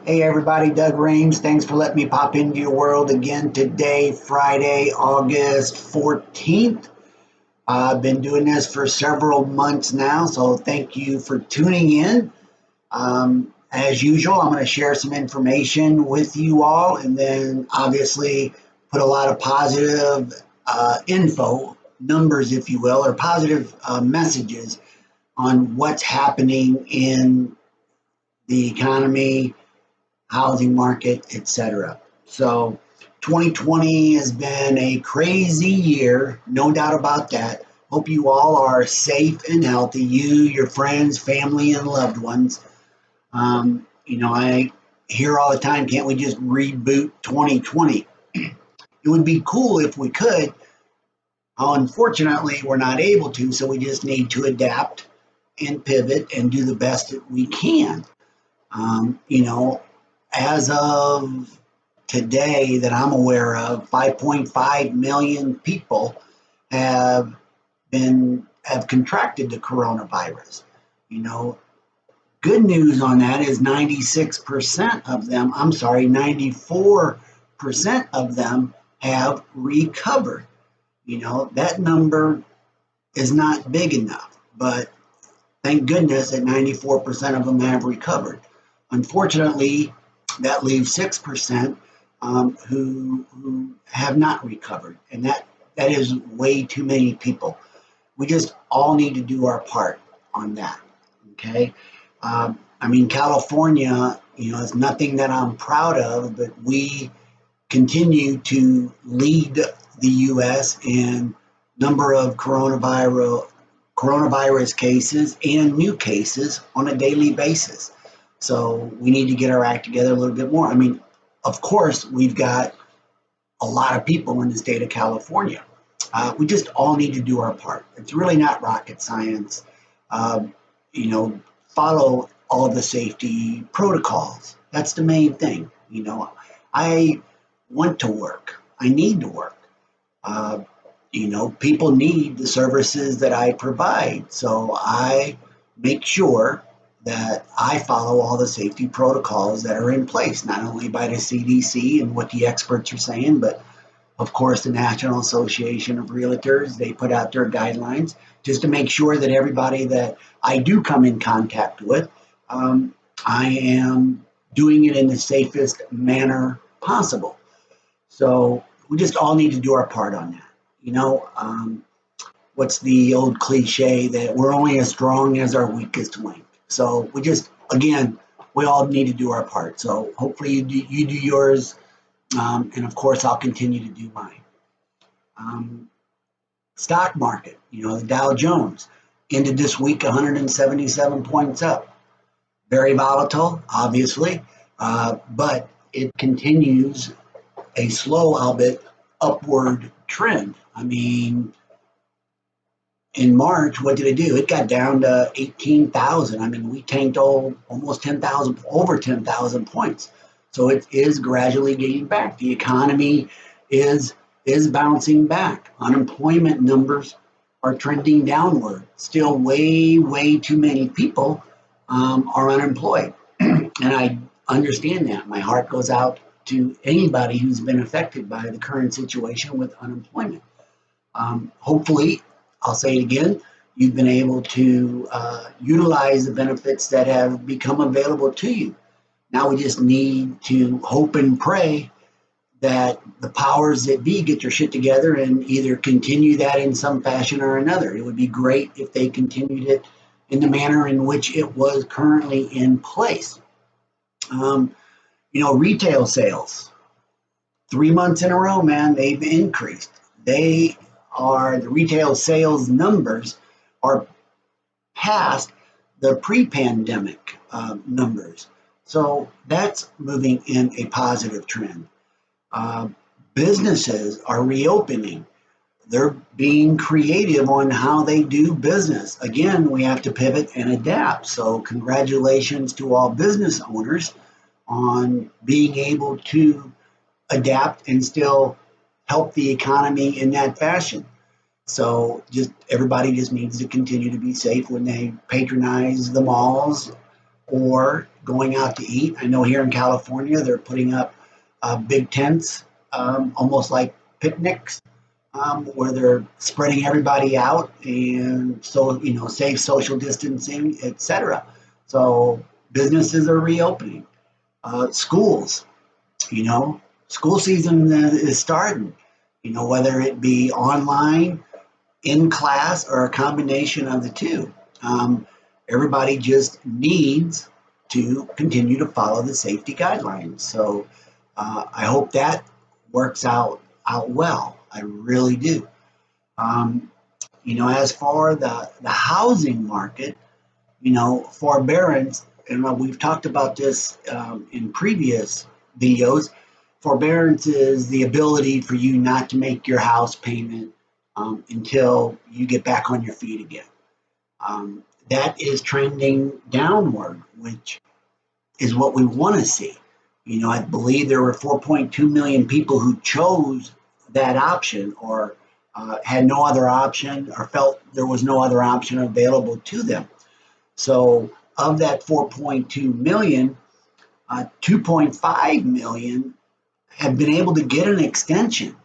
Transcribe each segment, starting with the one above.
Hey everybody, Doug Rains. Thanks for letting me pop into your world again today, Friday, August 14th. I've been doing this for several months now, so thank you for tuning in. As usual, I'm going to share some information with you all and then obviously put a lot of positive info, numbers, if you will, or positive messages on what's happening in the economy, housing market, etc. So 2020 has been a crazy year, no doubt about that. Hope you all are safe and healthy, you, your friends, family, and loved ones. I hear all the time, can't we just reboot 2020? It would be cool if we could. Unfortunately, we're not able to, so we just need to adapt and pivot and do the best that we can. Um, you know, as of today that I'm aware of, 5.5 million people have have contracted the coronavirus. You know, good news on that is 96% of them, I'm sorry, 94% of them have recovered. That number is not big enough, but thank goodness that 94% of them have recovered. Unfortunately, that leaves 6% who have not recovered, and that is way too many people. We just all need to do our part on that. Okay, California, is nothing that I'm proud of, but we continue to lead the U.S. in number of coronavirus cases and new cases on a daily basis. So we need to get our act together a little bit more. Of course, we've got a lot of people in the state of California. We just all need to do our part. It's really not rocket science. Uh, Follow all of the safety protocols. That's the main thing. I want to work. I need to work. Uh, People need the services that I provide. So I make sure that I follow all the safety protocols that are in place, not only by the CDC and what the experts are saying, but of course the National Association of Realtors. They put out their guidelines just to make sure that everybody that I do come in contact with, I am doing it in the safest manner possible. So we just all need to do our part on that. What's the old cliche that we're only as strong as our weakest link? So again, we all need to do our part. So hopefully you do yours, and of course I'll continue to do mine. Um, Stock market, the Dow Jones ended this week 177 points up. Very volatile, obviously, but it continues a slow, albeit upward trend. In March, what did it do? It got down to 18,000. We tanked almost 10,000, over 10,000 points. So it is gradually getting back. The economy is bouncing back. Unemployment numbers are trending downward. Still, way too many people are unemployed, and I understand that. My heart goes out to anybody who's been affected by the current situation with unemployment. Hopefully, I'll say it again, you've been able to utilize the benefits that have become available to you. Now we just need to hope and pray that the powers that be get their shit together and either continue that in some fashion or another. It would be great if they continued it in the manner in which it was currently in place. Retail sales, 3 months in a row, man, they've increased. The retail sales numbers are past the pre-pandemic numbers. So that's moving in a positive trend. Uh, Businesses are reopening. They're being creative on how they do business. Again, we have to pivot and adapt. So congratulations to all business owners on being able to adapt and still help the economy in that fashion. So just everybody just needs to continue to be safe when they patronize the malls or going out to eat. I know here in California, they're putting up big tents, almost like picnics, where they're spreading everybody out and so, safe social distancing, etc. So businesses are reopening. Schools, you know, school season is starting, whether it be online, in class, or a combination of the two. Everybody just needs to continue to follow the safety guidelines. So I hope that works out well. I really do. Um, as for the housing market, forbearance, and we've talked about this in previous videos. Forbearance is the ability for you not to make your house payment until you get back on your feet again. That is trending downward, which is what we want to see. I believe there were 4.2 million people who chose that option or had no other option or felt there was no other option available to them. So of that 4.2 million, 2.5 million have been able to get an extension.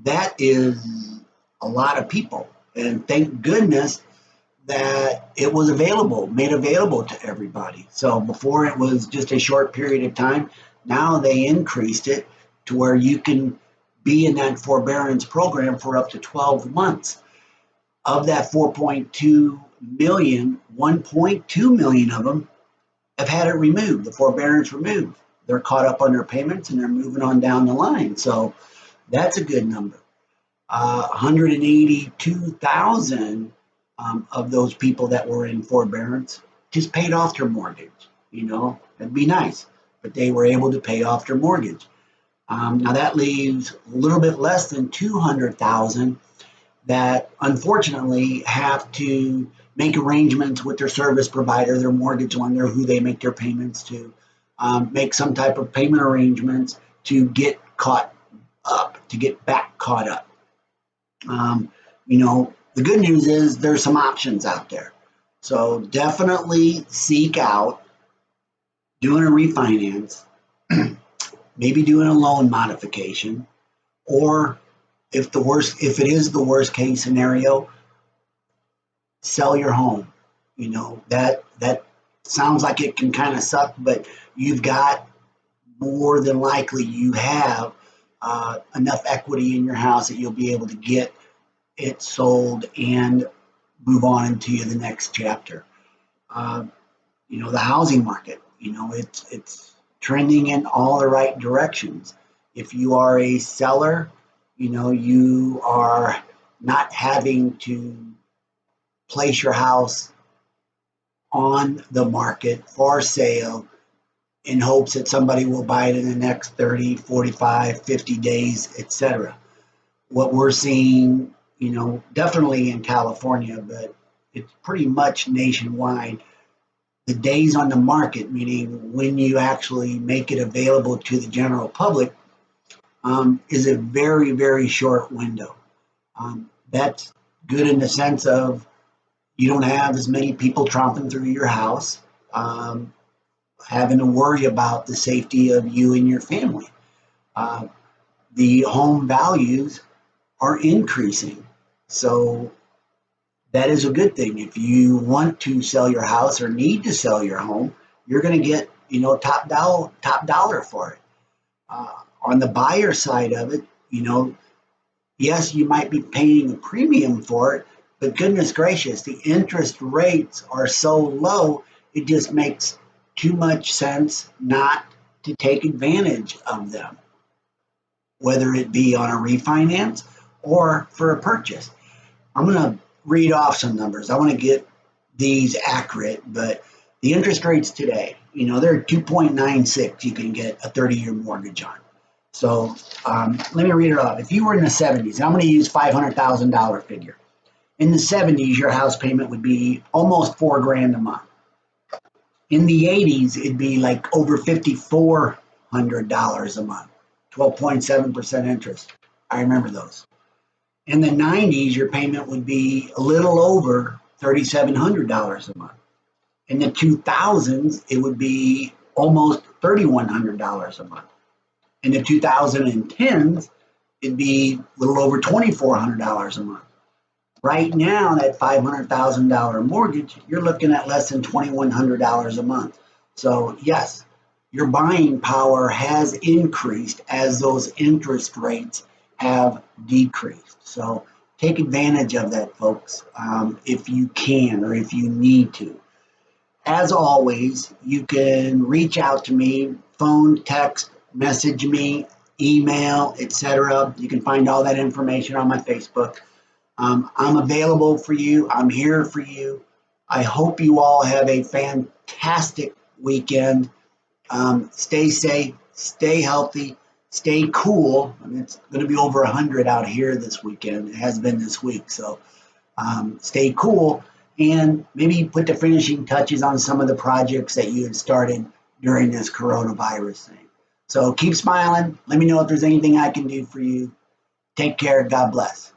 That is a lot of people. And thank goodness that it was made available to everybody. So before it was just a short period of time. Now they increased it to where you can be in that forbearance program for up to 12 months. Of that 4.2 million, 1.2 million of them have had it removed, the forbearance removed. They're caught up on their payments and they're moving on down the line. So that's a good number. 182,000 of those people that were in forbearance just paid off their mortgage. It'd be nice, but they were able to pay off their mortgage. Now that leaves a little bit less than 200,000 that unfortunately have to make arrangements with their service provider, their mortgage lender, who they make their payments to, make some type of payment arrangements to get caught up, to get back caught up. The good news is there's some options out there. So definitely seek out doing a refinance, maybe doing a loan modification, or if it is the worst case scenario, sell your home. That sounds like it can kind of suck, but you've got more than likely you have enough equity in your house that you'll be able to get it sold and move on into the next chapter. The housing market, it's trending in all the right directions. If you are a seller, you are not having to place your house on the market for sale in hopes that somebody will buy it in the next 30, 45, 50 days, etc. What we're seeing, definitely in California, but it's pretty much nationwide, the days on the market, meaning when you actually make it available to the general public, is a very, very short window. That's good in the sense of you don't have as many people tromping through your house, having to worry about the safety of you and your family. The home values are increasing. So that is a good thing. If you want to sell your house or need to sell your home, you're going to get, top dollar for it. On the buyer side of it, yes, you might be paying a premium for it, but goodness gracious, the interest rates are so low, it just makes too much sense not to take advantage of them, whether it be on a refinance or for a purchase. I'm going to read off some numbers. I want to get these accurate, but the interest rates today, they're 2.96 you can get a 30-year mortgage on. So let me read it off. If you were in the 70s, I'm going to use $500,000 figure. In the 70s, your house payment would be almost $4,000 a month. In the 80s, it'd be like over $5,400 a month, 12.7% interest. I remember those. In the 90s, your payment would be a little over $3,700 a month. In the 2000s, it would be almost $3,100 a month. In the 2010s, it'd be a little over $2,400 a month. Right now, that $500,000 mortgage, you're looking at less than $2,100 a month. So yes, your buying power has increased as those interest rates have decreased. So take advantage of that, folks, if you can or if you need to. As always, you can reach out to me, phone, text, message me, email, etc. You can find all that information on my Facebook. I'm available for you. I'm here for you. I hope you all have a fantastic weekend. Stay safe, stay healthy, stay cool. I mean, it's going to be over 100 out here this weekend. It has been this week. So stay cool and maybe put the finishing touches on some of the projects that you had started during this coronavirus thing. So keep smiling. Let me know if there's anything I can do for you. Take care. God bless.